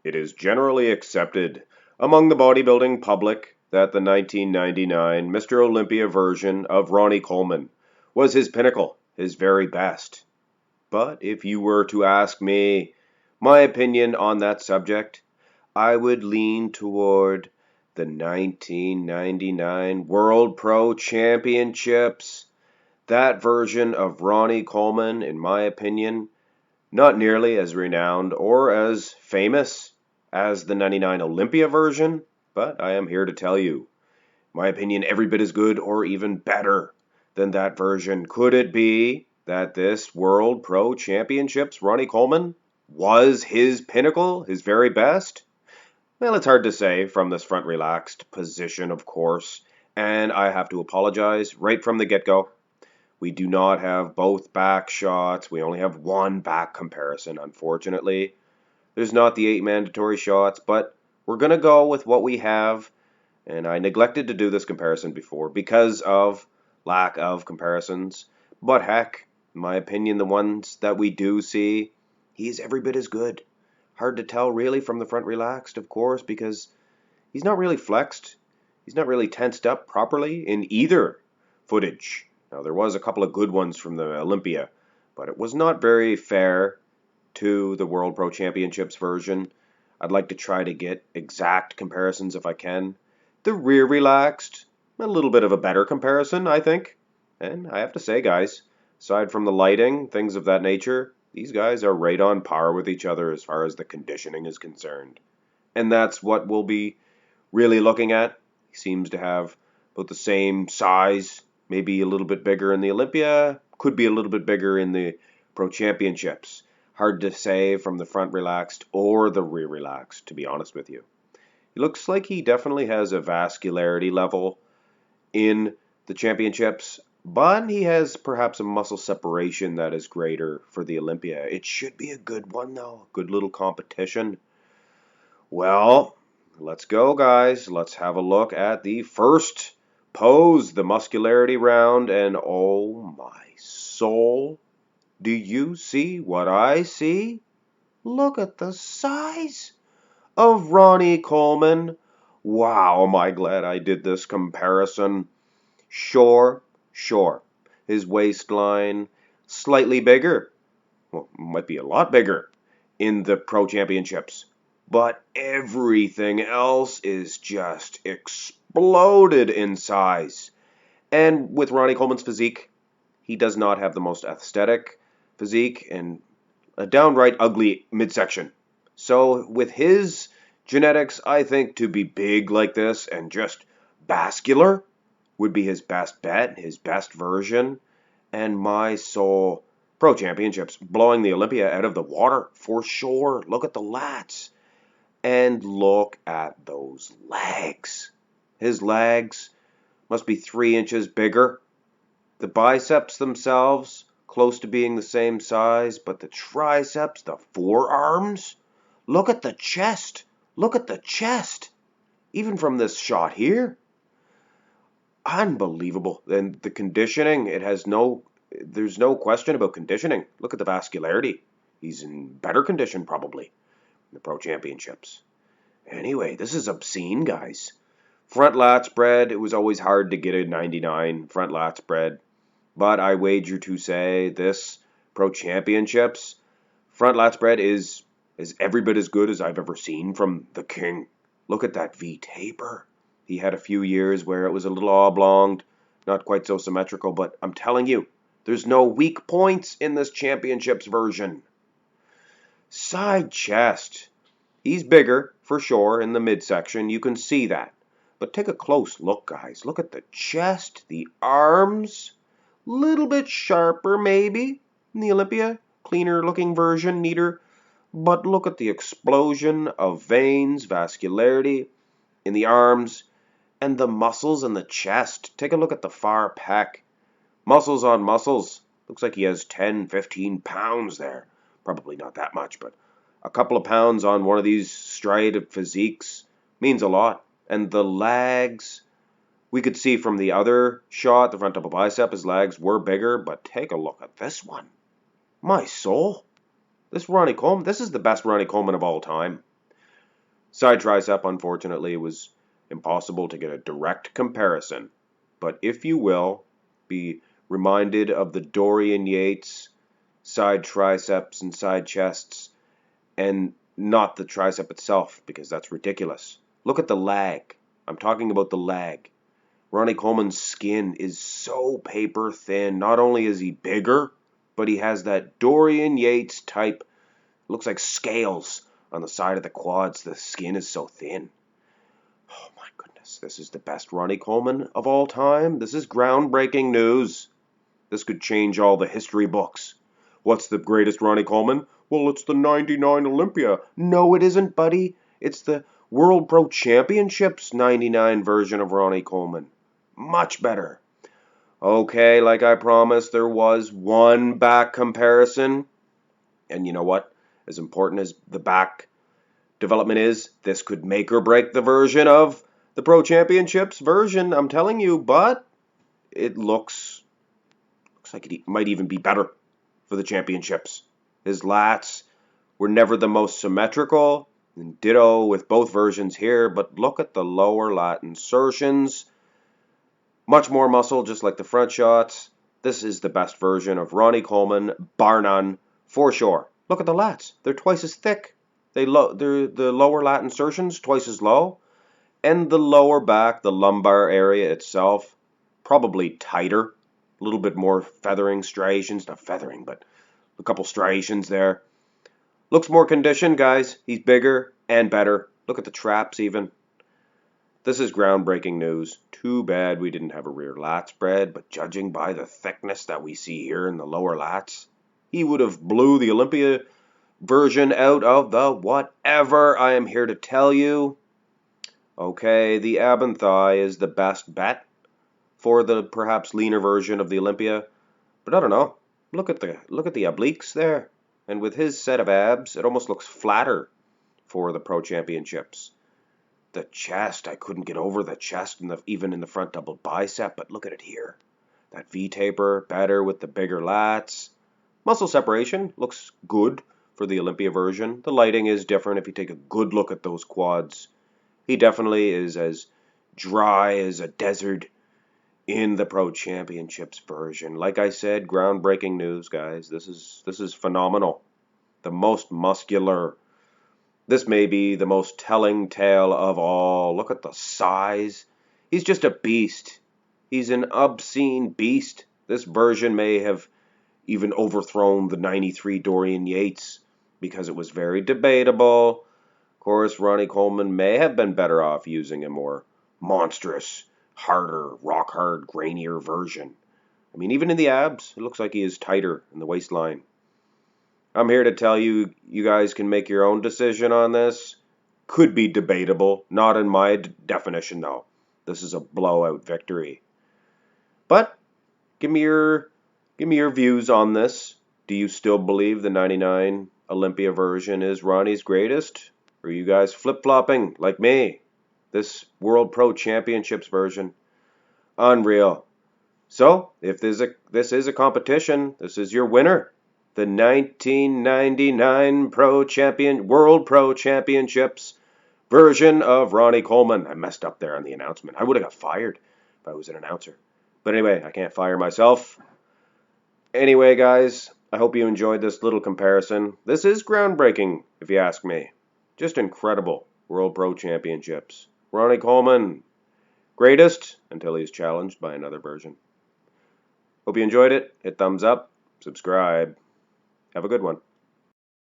It is generally accepted among the bodybuilding public that the 1999 Mr. Olympia version of Ronnie Coleman was his pinnacle, his very best. But if you were to ask me my opinion on that subject, I would lean toward the 1999 World Pro Championships. That version of Ronnie Coleman, in my opinion, not nearly as renowned or as famous as the 99 Olympia version, but I am here to tell you, my opinion, every bit as good or even better than that version. Could it be that this World Pro Championships Ronnie Coleman was his pinnacle, his very best? Well, it's hard to say from this front relaxed position, of course, and I have to apologize right from the get-go. We do not have both back shots. We only have one back comparison, unfortunately. There's not the 8 mandatory shots, but we're going to go with what we have. And I neglected to do this comparison before because of lack of comparisons. But heck, in my opinion, the ones that we do see, he's every bit as good. Hard to tell really from the front relaxed, of course, because he's not really flexed. He's not really tensed up properly in either footage. Now, there was a couple of good ones from the Olympia, but it was not very fair to the World Pro Championships version. I'd like to try to get exact comparisons if I can. The rear relaxed, a little bit of a better comparison, I think. And I have to say, guys, aside from the lighting, things of that nature, these guys are right on par with each other as far as the conditioning is concerned. And that's what we'll be really looking at. He seems to have about the same size, maybe a little bit bigger in the Olympia, could be a little bit bigger in the Pro Championships. Hard to say from the front relaxed or the rear relaxed, to be honest with you. It looks like he definitely has a vascularity level in the championships, but he has perhaps a muscle separation that is greater for the Olympia. It should be a good one, though. Good little competition. Well, let's go, guys. Let's have a look at the first pose, the muscularity round, and oh my soul, do you see what I see? Look at the size of Ronnie Coleman. Wow, am I glad I did this comparison. Sure, his waistline slightly bigger, well, might be a lot bigger in the Pro Championships, but everything else is just exploded in size. And with Ronnie Coleman's physique, he does not have the most aesthetic physique and a downright ugly midsection. So with his genetics, I think to be big like this and just vascular would be his best bet, his best version. And my soul, Pro Championships, blowing the Olympia out of the water for sure. Look at the lats. And look at those legs. His legs must be 3 inches bigger. The biceps themselves, close to being the same size, but the triceps, the forearms, look at the chest. Look at the chest. Even from this shot here. Unbelievable. And the conditioning, there's no question about conditioning. Look at the vascularity. He's in better condition probably in the Pro Championships. Anyway, this is obscene, guys. Front lat spread, it was always hard to get a 99 front lat spread. But I wager to say this Pro Championships front lat spread is every bit as good as I've ever seen from the King. Look at that V taper. He had a few years where it was a little oblonged, not quite so symmetrical, but I'm telling you, there's no weak points in this championships version. Side chest. He's bigger, for sure, in the midsection. You can see that. But take a close look, guys. Look at the chest, the arms. Little bit sharper, maybe, in the Olympia. Cleaner looking version, neater. But look at the explosion of veins, vascularity in the arms, and the muscles in the chest. Take a look at the far pec. Muscles on muscles. Looks like he has 10, 15 pounds there. Probably not that much, but a couple of pounds on one of these striated physiques means a lot. And the legs, we could see from the other shot, the front double bicep, his legs were bigger, but take a look at this one. My soul. This Ronnie Coleman, this is the best Ronnie Coleman of all time. Side tricep, unfortunately, was impossible to get a direct comparison. But if you will, be reminded of the Dorian Yates side triceps and side chests, and not the tricep itself, because that's ridiculous. Look at the lag. I'm talking about the lag. Ronnie Coleman's skin is so paper thin. Not only is he bigger, but he has that Dorian Yates type, looks like scales on the side of the quads. The skin is so thin. Oh my goodness, this is the best Ronnie Coleman of all time. This is groundbreaking news. This could change all the history books. What's the greatest Ronnie Coleman? Well, it's the 99 Olympia. No, it isn't, buddy. It's the World Pro Championships 99 version of Ronnie Coleman. Much better. Okay, like I promised, there was one back comparison. And you know what? As important as the back development is, this could make or break the version of the Pro Championships version, I'm telling you, but it looks like it might even be better for the championships. His lats were never the most symmetrical, and ditto with both versions here, but look at the lower lat insertions. Much more muscle, just like the front shots. This is the best version of Ronnie Coleman, bar none, for sure. Look at the lats. They're twice as thick. The lower lat insertions twice as low. And the lower back, the lumbar area itself, probably tighter. A little bit more feathering, striations. Not feathering, but a couple striations there. Looks more conditioned, guys. He's bigger and better. Look at the traps even. This is groundbreaking news. Too bad we didn't have a rear lat spread, but judging by the thickness that we see here in the lower lats, he would have blew the Olympia version out of the whatever. I am here to tell you. Okay, the ab and thigh is the best bet for the perhaps leaner version of the Olympia, but I don't know. Look at the obliques there, and with his set of abs, it almost looks flatter for the Pro Championships. The chest, I couldn't get over the chest, even in the front double bicep, but look at it here. That V-taper, better with the bigger lats. Muscle separation looks good for the Olympia version. The lighting is different if you take a good look at those quads. He definitely is as dry as a desert in the Pro Championships version. Like I said, groundbreaking news, guys. This is phenomenal. The most muscular. This may be the most telling tale of all. Look at the size. He's just a beast. He's an obscene beast. This version may have even overthrown the 93 Dorian Yates because it was very debatable. Of course, Ronnie Coleman may have been better off using a more monstrous, harder, rock hard, grainier version. I mean, even in the abs, it looks like he is tighter in the waistline. I'm here to tell you, you guys can make your own decision on this. Could be debatable. Not in my definition, though. This is a blowout victory. But give me your views on this. Do you still believe the 99 Olympia version is Ronnie's greatest? Or are you guys flip-flopping like me? This World Pro Championships version, unreal. So, if this is a competition, this is your winner. The 1999 World Pro Championships version of Ronnie Coleman. I messed up there on the announcement. I would have got fired if I was an announcer. But anyway, I can't fire myself. Anyway, guys, I hope you enjoyed this little comparison. This is groundbreaking, if you ask me. Just incredible. World Pro Championships. Ronnie Coleman, greatest until he's challenged by another version. Hope you enjoyed it. Hit thumbs up. Subscribe. Have a good one.